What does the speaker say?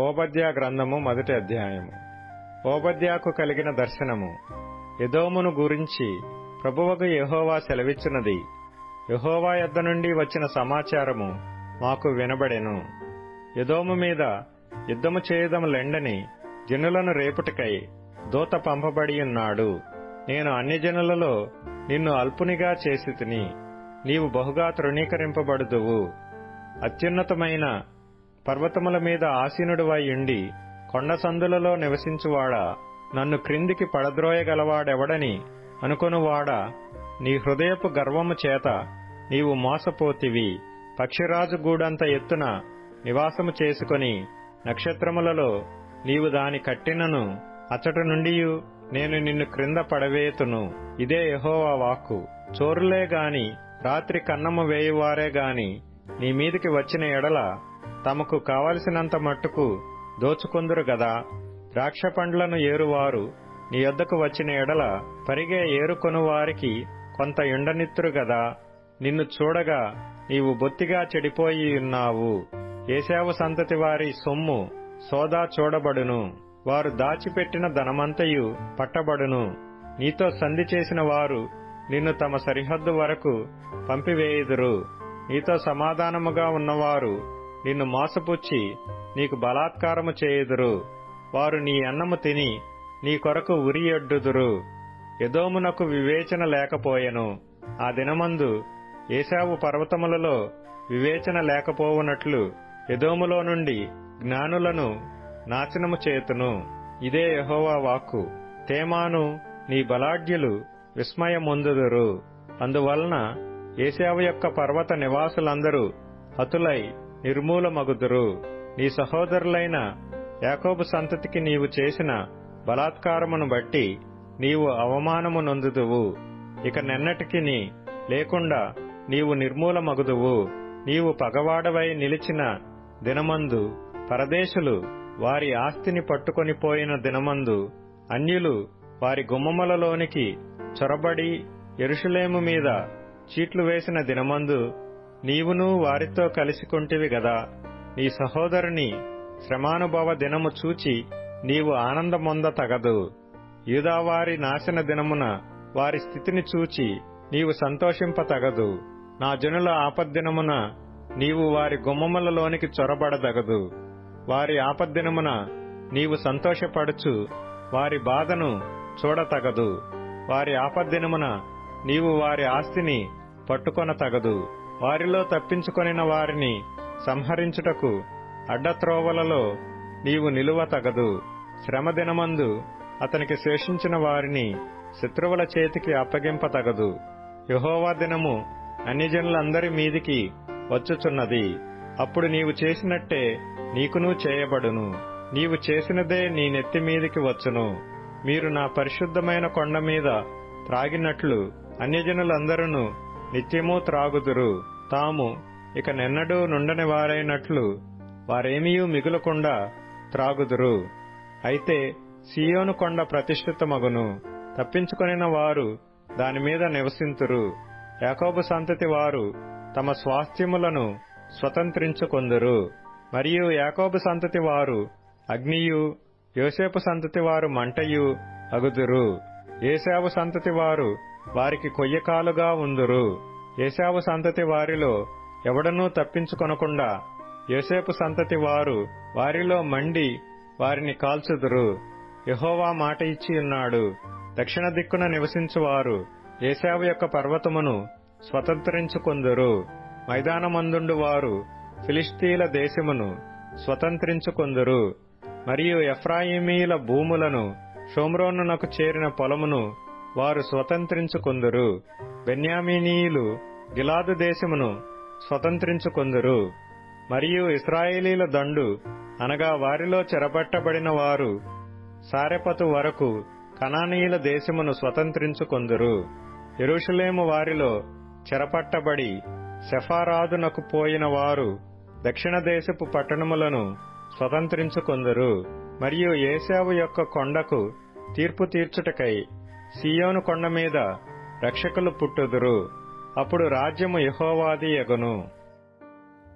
ఓబద్యా గ్రంథము 1వ అధ్యాయము. ఓబద్యాకు కలిగిన దర్శనము. ఎదోమును గురించి ప్రభువగు యెహోవా సెలవిచ్చినది. యెహోవా యొద్ద నుండి వచ్చిన సమాచారము మాకు వినబడెను. ఎదోము మీద యుద్ధము చేయుదములెండని జనులను రేపుటకై దూత పంపబడియున్నాడు. నేను అన్యజనులలో నిన్ను అల్పునిగా చేసితిని, నీవు బహుగా తృణీకరింపబడుదువు. అత్యున్నతమైన పర్వతముల మీద ఆసీనుడివై ఉండి కొండ సందులలో నివసించువాడా, నన్ను క్రిందికి పడద్రోయగలవాడెవడని అనుకొనువాడా, నీ హృదయపు గర్వము చేత నీవు మోసపోతివి. పక్షిరాజు గూడంత ఎత్తున నివాసము చేసుకొని నక్షత్రములలో నీవు దాని కట్టినను అచ్చట నుండియు నేను నిన్ను క్రింద పడవేతును. ఇదే యెహోవా వాక్కు. చోరులే గాని రాత్రి కన్నము వేయువారే గాని నీ మీదికి వచ్చిన ఎడల తమకు కావలసినంత మట్టుకు దోచుకొందురు గదా. ద్రాక్ష పండ్లను ఏరువారు నీ యొద్దకు వచ్చిన ఎడల పరిగే ఏరుకొను వారికి కొంత ఎండనిత్తురు గదా. నిన్ను చూడగా నీవు బొత్తిగా చెడిపోయి ఉన్నావు. ఏశావు సంతతి వారి సొమ్ము సోదా చూడబడును. వారు దాచిపెట్టిన ధనమంతయు పట్టబడును. నీతో సంధి చేసిన వారు నిన్ను తమ సరిహద్దు వరకు పంపివేయుదురు. నీతో సమాధానముగా ఉన్నవారు నిన్ను మోసపుచ్చి నీకు బలాత్కారము చేయుదురు. వారు నీ అన్నము తిని నీ కొరకు ఉరియొడ్డుదురు. ఎదోమునకు వివేచన లేకపోయెను. ఆ దినమందు ఏశావు పర్వతములలో వివేచన లేకపోవునట్లు ఎదోములో నుండి జ్ఞానులను నాశనము చేతును. ఇదే యెహోవా వాక్కు. తేమాను నీ బలాఢ్యులు విస్మయమొందుదురు. అందువలన ఏశావు యొక్క పర్వత నివాసులందరూ హతులై నిర్మూలమగుదురు. నీ సహోదరులైన యాకోబు సంతతికి నీవు చేసిన బలాత్కారమును బట్టి నీవు అవమానము నొందుదువు. ఇక నెన్నటికిని లేకుండా నీవు నిర్మూలమగుదువు. నీవు పగవాడవై నిలిచిన దినమందు పరదేశులు వారి ఆస్తిని పట్టుకొని పోయిన దినమందు అన్యులు వారి గుమ్మములలోనికి చొరబడి యెరూషలేము మీద చీట్లు వేసిన దినమందు నీవును వారితో కలిసికొంటివి గదా. నీ సహోదరుని శ్రమానుభవ దినము చూచి నీవు ఆనందమొంద తగదు. యూదావారి నాశన దినమున వారి స్థితిని చూచి నీవు సంతోషింపతగదు. నా జనుల ఆపద్దినమున నీవు వారి గుమ్మములలోనికి చొరబడదగదు. వారి ఆపద్దినమున నీవు సంతోషపడుచు వారి బాధను చూడతగదు. వారి ఆపద్దినమున నీవు వారి ఆస్తిని పట్టుకొనతగదు. వారిలో తప్పించుకొనిన వారిని సంహరించుటకు అడ్డత్రోవలలో నీవు నిలువతగదు. శ్రమదినమందు అతనికి శేషించిన వారిని శత్రువుల చేతికి అప్పగింపతగదు. యెహోవా దినము అన్యజనులందరి మీదికి వచ్చుచున్నది. అప్పుడు నీవు చేసినట్టే నీకునూ చేయబడును. నీవు చేసినదే నీ నెత్తి మీదికి వచ్చును. మీరు నా పరిశుద్ధమైన కొండ మీద త్రాగినట్లు అన్యజనులందరూ నిత్యమూ త్రాగుదురు. తాము ఇక నెన్నడూ నుండని వారైనట్లు వారేమీయూ మిగులకుండా త్రాగుదురు. అయితే సీయోను కొండ ప్రతిష్ఠితమగును. తప్పించుకొనిన వారు దానిమీద నివసింతురు. యాకోబు సంతతి వారు తమ స్వాస్థ్యములను స్వతంత్రించుకొందురు. మరియు యాకోబు సంతతి వారు అగ్నియు, యోసేపు సంతతి వారు మంటయు అగుదురు. ఏశావు సంతతి వారు వారికి కొయ్యకాలుగా ఉందురు. ఏశావు సంతతి వారిలో ఎవడనూ తప్పించుకొనకుండా యోసేపు సంతతి వారు వారిలో మండి వారిని కాల్చుదురు. యెహోవా మాట ఇచ్చి ఉన్నాడు. దక్షిణ దిక్కున నివసించువారు ఏశావు యొక్క పర్వతమును స్వతంత్రించుకొందురు. మైదానమందుండు వారు ఫిలిష్తీల దేశమును స్వతంత్రించుకొందురు. మరియు ఎఫ్రాయిమీల భూములను, షోమ్రోనునకు చేరిన పొలమును వారు స్వతంత్రించుకొందురు. బెన్యామీనీయులు గిలాదు దేశమును స్వతంత్రించుకొందురు. మరియు ఇశ్రాయేలీల దండు అనగా వారిలో చెరపట్టబడిన వారు సారెపతు వరకు కనానీయుల దేశమును స్వతంత్రించుకొందురు. యెరూషలేము వారిలో చెరపట్టబడి సెఫారాదునకు పోయిన వారు దక్షిణ దేశపు పట్టణములను స్వతంత్రించుకొందురు. మరియు ఏశావు యొక్క కొండకు తీర్పు తీర్చుటకై సీయోను కొండ మీద రక్షకులు పుట్టుదురు. అప్పుడు రాజ్యము యెహోవాది యగును.